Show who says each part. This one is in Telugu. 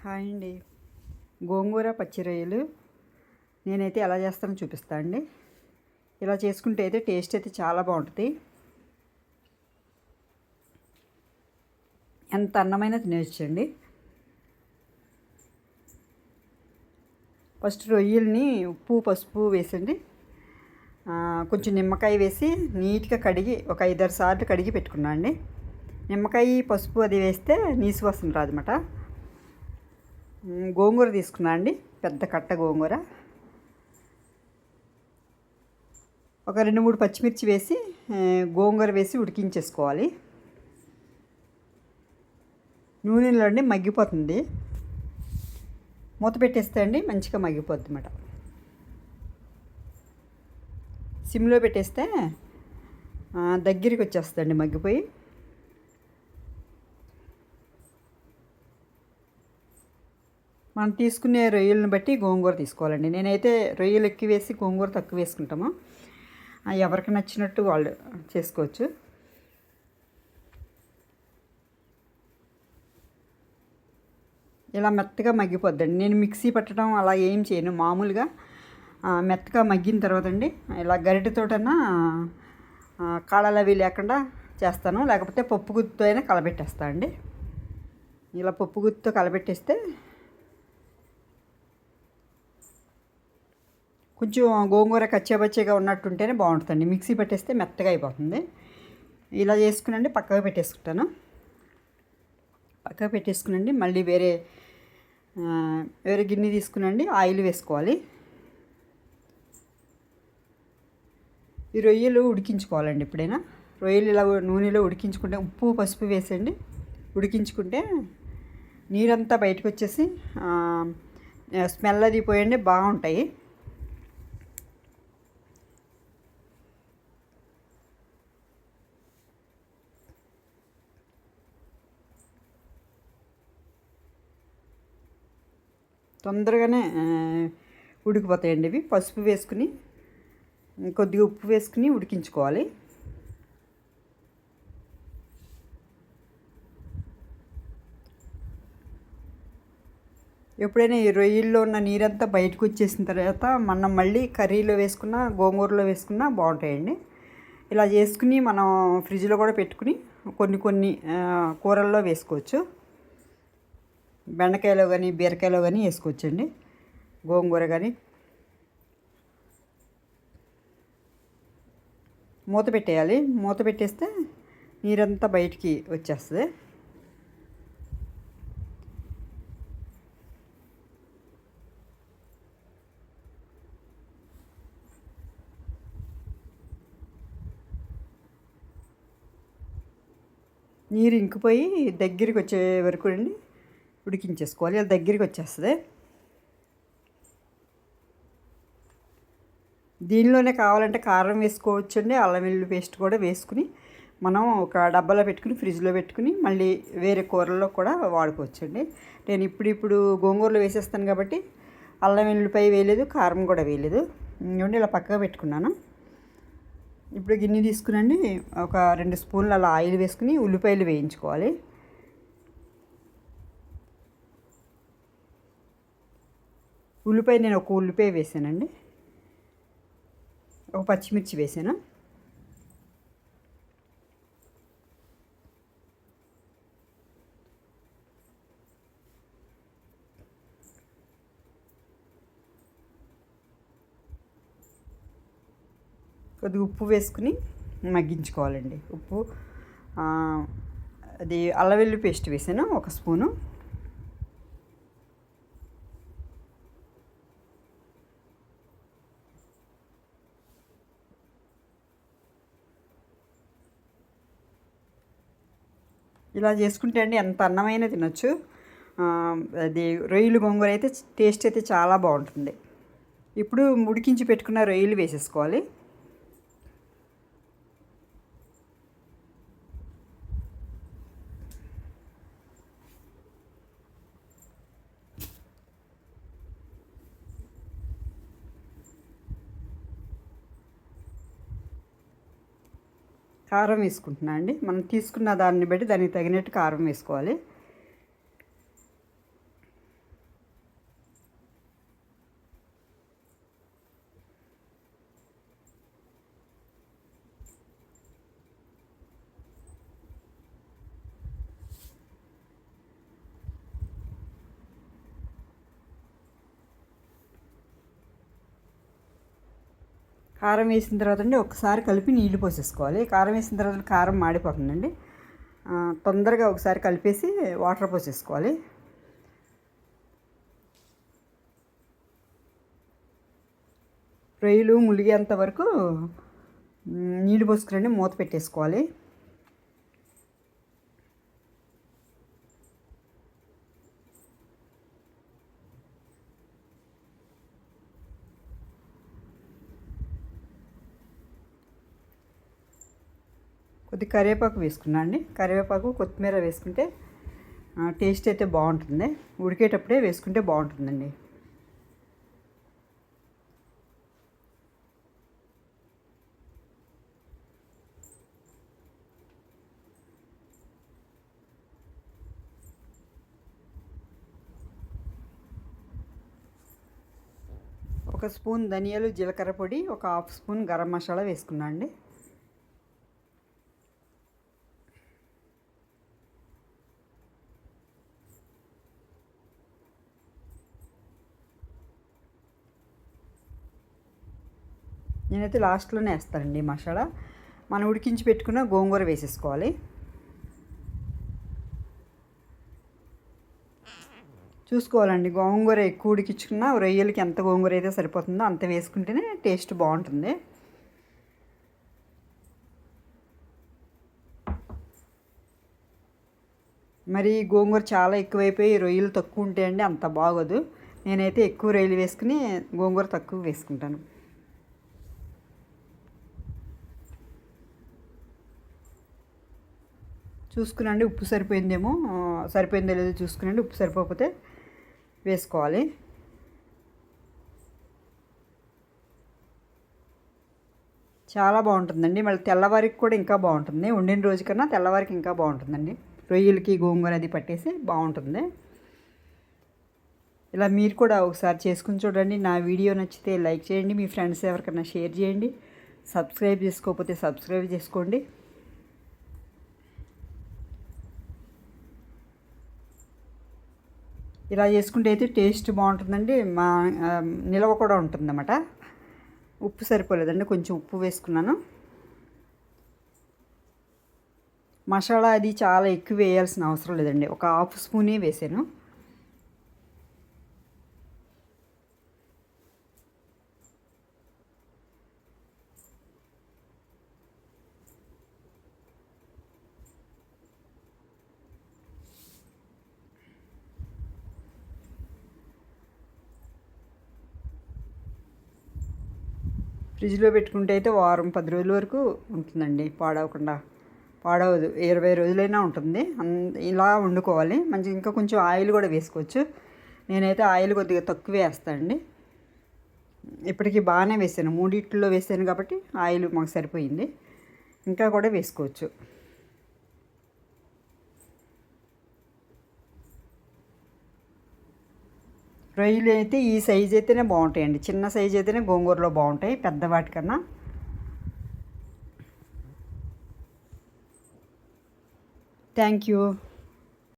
Speaker 1: హాయ్ అండి. గోంగూర పచ్చి రొయ్యలు నేనైతే ఎలా చేస్తానో చూపిస్తాను అండి. ఇలా చేసుకుంటే అయితే టేస్ట్ అయితే చాలా బాగుంటుంది. ఎంత అన్నమైనా తినేయచ్చండి. ఫస్ట్ రొయ్యల్ని ఉప్పు పసుపు వేసండి, కొంచెం నిమ్మకాయ వేసి నీట్గా కడిగి ఒక 5-6 సార్లు కడిగి పెట్టుకున్నా అండి. నిమ్మకాయ పసుపు అది వేస్తే నీసు వాసన రాదన్నమాట. గోంగూర తీసుకున్నా అండి, పెద్ద కట్ట గోంగూర. ఒక 2-3 పచ్చిమిర్చి వేసి గోంగూర వేసి ఉడికించేసుకోవాలి. నూనెలో అండి మగ్గిపోతుంది. మూత పెట్టేస్తే అండి మంచిగా మగ్గిపోద్ది అన్నమాట. సిమ్లో పెట్టేస్తే దగ్గరికి వచ్చేస్తుందండి మగ్గిపోయి. మనం తీసుకునే రొయ్యలను బట్టి గోంగూర తీసుకోవాలండి. నేనైతే రొయ్యలు ఎక్కువ వేసి గోంగూర తక్కువ వేసుకుంటాము. ఎవరికి నచ్చినట్టు వాళ్ళు చేసుకోవచ్చు. ఇలా మెత్తగా మగ్గిపోద్దండి. నేను మిక్సీ పట్టడం అలా ఏం చేయను. మామూలుగా మెత్తగా మగ్గిన తర్వాత అండి ఇలా గరిటెతోటన్నా కాడలు అవి లేకుండా చేస్తాను. లేకపోతే పప్పు గుత్తితో అయినా కలబెట్టేస్తాను అండి. ఇలా పప్పు గుత్తితో కలబెట్టేస్తే కొంచెం గోంగూర కచ్చాబచ్చేగా ఉన్నట్టుంటేనే బాగుంటుందండి. మిక్సీ పెట్టేస్తే మెత్తగా అయిపోతుంది. ఇలా చేసుకునండి పక్కకు పెట్టేసుకుంటాను. పక్కకు పెట్టేసుకునండి మళ్ళీ వేరే గిన్నె తీసుకునండి ఆయిల్ వేసుకోవాలి. ఈ రొయ్యలు ఉడికించుకోవాలండి. ఎప్పుడైనా రొయ్యలు ఇలా నూనెలో ఉడికించుకుంటే ఉప్పు పసుపు వేసండి ఉడికించుకుంటే నీరంతా బయటకు వచ్చేసి స్మెల్ అది పోయండి బాగుంటాయి. తొందరగానే ఉడికిపోతాయండి ఇవి. పసుపు వేసుకుని కొద్దిగా ఉప్పు వేసుకుని ఉడికించుకోవాలి. ఎప్పుడైనా ఈ రొయ్యల్లో ఉన్న నీరంతా బయటకు వచ్చేసిన తర్వాత మనం మళ్ళీ కర్రీలో వేసుకున్న గోంగూరలో వేసుకున్న బాగుంటాయండి. ఇలా చేసుకుని మనం ఫ్రిడ్జ్లో కూడా పెట్టుకుని కొన్ని కూరల్లో వేసుకోవచ్చు. బెండకాయలో కానీ బీరకాయలో కానీ వేసుకోవచ్చండి, గోంగూర కానీ. మూత పెట్టేయాలి. మూత పెట్టేస్తే నీరంతా బయటికి వచ్చేస్తుంది. నీరు ఇంకిపోయి దగ్గరికి వచ్చే వరకు అండి ఉడికించేసుకోవాలి. అది దగ్గరికి వచ్చేస్తుంది. దీనిలోనే కావాలంటే కారం వేసుకోవచ్చండి, అల్లం వెల్లుల్లి పేస్ట్ కూడా వేసుకుని మనం ఒక డబ్బాలో పెట్టుకుని ఫ్రిడ్జ్లో పెట్టుకుని మళ్ళీ వేరే కూరల్లో కూడా వాడుకోవచ్చండి. నేను ఇప్పుడు గోంగూరలో వేసేస్తాను కాబట్టి అల్లం వెల్లుల్లిపాయ వేయలేదు, కారం కూడా వేయలేదు. ఇవ్వండి ఇలా పక్కగా పెట్టుకున్నాను. ఇప్పుడు గిన్నె తీసుకునండి ఒక 2 స్పూన్లు అలా ఆయిల్ వేసుకుని ఉల్లిపాయలు వేయించుకోవాలి. ఉల్లిపాయ నేను ఒక ఉల్లిపాయ వేసానండి, ఒక పచ్చిమిర్చి వేసాను. కొద్దిగా ఉప్పు వేసుకుని మగ్గించుకోవాలండి. ఉప్పు అది అల్లం వెల్లుల్లి పేస్ట్ వేసాను 1 స్పూను. ఇలా చేసుకుంటే అండి ఎంత అన్నమైనా తినొచ్చు. అది రొయ్యలు గోంగూర అయితే టేస్ట్ అయితే చాలా బాగుంటుంది. ఇప్పుడు ఉడికించి పెట్టుకున్న రొయ్యలు వేసేసుకోవాలి. కారం వేసుకుంటున్నా అండి. మనం తీసుకున్న దాన్ని బట్టి దానికి తగినట్టు కారం వేసుకోవాలి. కారం వేసిన తర్వాత అండి ఒకసారి కలిపి నీళ్లు పోసేసుకోవాలి. కారం వేసిన తర్వాత కారం మాడిపోతుందండి. తొందరగా ఒకసారి కలిపేసి వాటర్ పోసేసుకోవాలి. రొయ్యలు ములిగేంత వరకు నీళ్ళు పోసుకుని మూత పెట్టేసుకోవాలి. కొద్ది కరివేపాకు వేసుకున్నా అండి. కరివేపాకు కొత్తిమీర వేసుకుంటే టేస్ట్ అయితే బాగుంటుంది. ఉడికేటప్పుడే వేసుకుంటే బాగుంటుందండి. ఒక స్పూన్ ధనియాలు జీలకర్ర పొడి, ఒక హాఫ్ స్పూన్ గరం మసాలా వేసుకున్నా అండి. నేనైతే లాస్ట్లోనే వేస్తానండి మసాలా. మనం ఉడికించి పెట్టుకున్న గోంగూర వేసేసుకోవాలి. చూసుకోవాలండి, గోంగూర ఎక్కువ ఉడికించుకున్నా రొయ్యలకి ఎంత గోంగూర అయితే సరిపోతుందో అంత వేసుకుంటేనే టేస్ట్ బాగుంటుంది. మరి గోంగూర చాలా ఎక్కువైపోయి రొయ్యలు తక్కువ ఉంటాయండి, అంత బాగోదు. నేనైతే ఎక్కువ రొయ్యలు వేసుకుని గోంగూర తక్కువ వేసుకుంటాను. చూసుకునండి ఉప్పు సరిపోయిందో లేదో చూసుకునండి. ఉప్పు సరిపోకపోతే వేసుకోవాలి. చాలా బాగుంటుందండి. మళ్ళీ తెల్లవారికి కూడా ఇంకా బాగుంటుంది. వండిన రోజు కన్నా తెల్లవారికి ఇంకా బాగుంటుందండి. రొయ్యలకి గోంగూర అది పట్టేసి బాగుంటుంది. ఇలా మీరు కూడా ఒకసారి చేసుకుని చూడండి. నా వీడియో నచ్చితే లైక్ చేయండి, మీ ఫ్రెండ్స్ ఎవరికైనా షేర్ చేయండి. సబ్స్క్రైబ్ చేసుకోకపోతే సబ్స్క్రైబ్ చేసుకోండి. ఇలా చేసుకుంటే అయితే టేస్ట్ బాగుంటుందండి. నిలవ కూడా ఉంటుందన్నమాట. ఉప్పు సరిపోలేదండి, కొంచెం ఉప్పు వేసుకున్నాను. మసాలా అది చాలా ఎక్కువ వేయాల్సిన అవసరం లేదండి, ఒక హాఫ్ స్పూనే వేసాను. ఫ్రిడ్జ్లో పెట్టుకుంటే అయితే వారం 10 రోజుల వరకు ఉంటుందండి, పాడవదు. 20 రోజులైనా ఉంటుంది. ఇలా వండుకోవాలి. మంచిగా ఇంకా కొంచెం ఆయిల్ కూడా వేసుకోవచ్చు. నేనైతే ఆయిల్ కొద్దిగా తక్కువ వేస్తానండి. ఇప్పటికీ బాగానే వేసాను, 3 వేసాను కాబట్టి ఆయిల్ మాకు సరిపోయింది. ఇంకా కూడా వేసుకోవచ్చు. రొయ్యలు అయితే ఈ సైజు అయితేనే బాగుంటాయండి. చిన్న సైజు అయితేనే గోంగూరలో బాగుంటాయి పెద్దవాటికన్నా. Thank you.